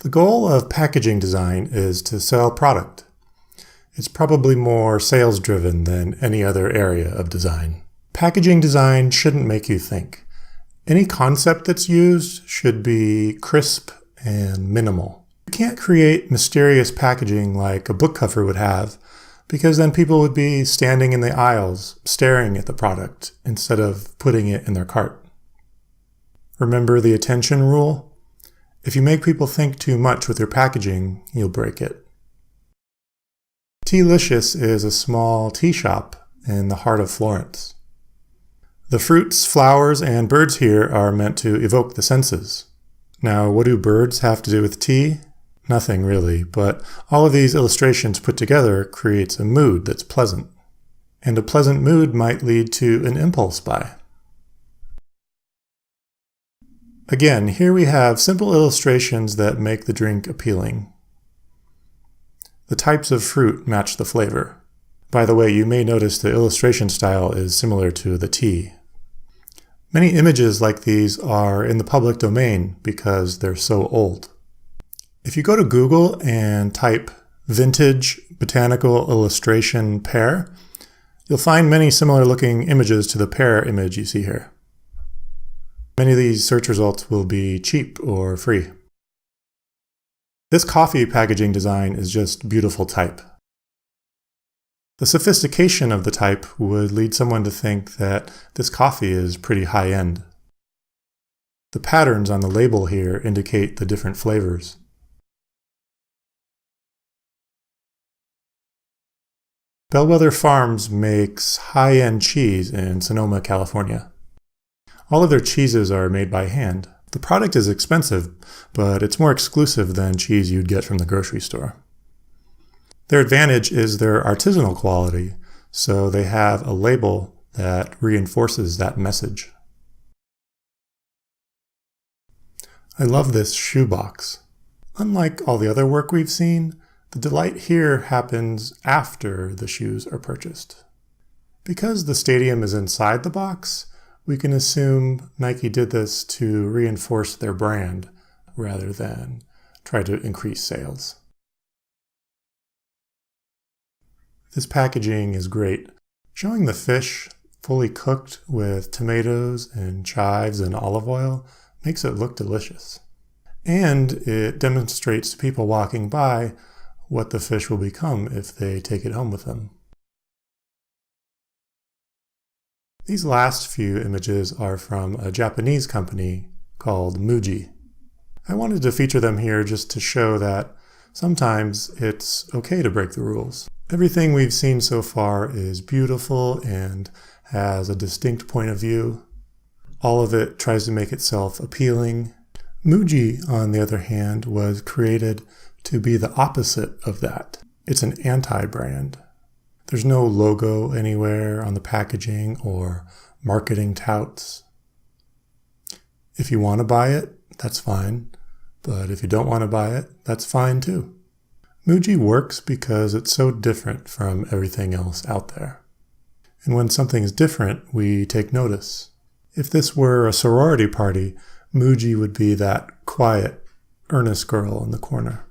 The goal of packaging design is to sell product. It's probably more sales-driven than any other area of design. Packaging design shouldn't make you think. Any concept that's used should be crisp and minimal. You can't create mysterious packaging like a book cover would have, because then people would be standing in the aisles staring at the product instead of putting it in their cart. Remember the attention rule? If you make people think too much with your packaging, you'll break it. Tealicious is a small tea shop in the heart of Florence. The fruits, flowers, and birds here are meant to evoke the senses. Now, what do birds have to do with tea? Nothing really, but all of these illustrations put together creates a mood that's pleasant. And a pleasant mood might lead to an impulse buy. Again, here we have simple illustrations that make the drink appealing. The types of fruit match the flavor. By the way, you may notice the illustration style is similar to the tea. Many images like these are in the public domain because they're so old. If you go to Google and type vintage botanical illustration pear, you'll find many similar looking images to the pear image you see here. Many of these search results will be cheap or free. This coffee packaging design is just beautiful type. The sophistication of the type would lead someone to think that this coffee is pretty high-end. The patterns on the label here indicate the different flavors. Bellwether Farms makes high-end cheese in Sonoma, California. All of their cheeses are made by hand. The product is expensive, but it's more exclusive than cheese you'd get from the grocery store. Their advantage is their artisanal quality, so they have a label that reinforces that message. I love this shoebox. Unlike all the other work we've seen, the delight here happens after the shoes are purchased. Because the stadium is inside the box, we can assume Nike did this to reinforce their brand rather than try to increase sales. This packaging is great. Showing the fish fully cooked with tomatoes and chives and olive oil makes it look delicious. And it demonstrates to people walking by what the fish will become if they take it home with them. These last few images are from a Japanese company called Muji. I wanted to feature them here just to show that sometimes it's okay to break the rules. Everything we've seen so far is beautiful and has a distinct point of view. All of it tries to make itself appealing. Muji, on the other hand, was created to be the opposite of that. It's an anti-brand. There's no logo anywhere on the packaging or marketing touts. If you want to buy it, that's fine. But if you don't want to buy it, that's fine too. Muji works because it's so different from everything else out there. And when something is different, we take notice. If this were a sorority party, Muji would be that quiet, earnest girl in the corner.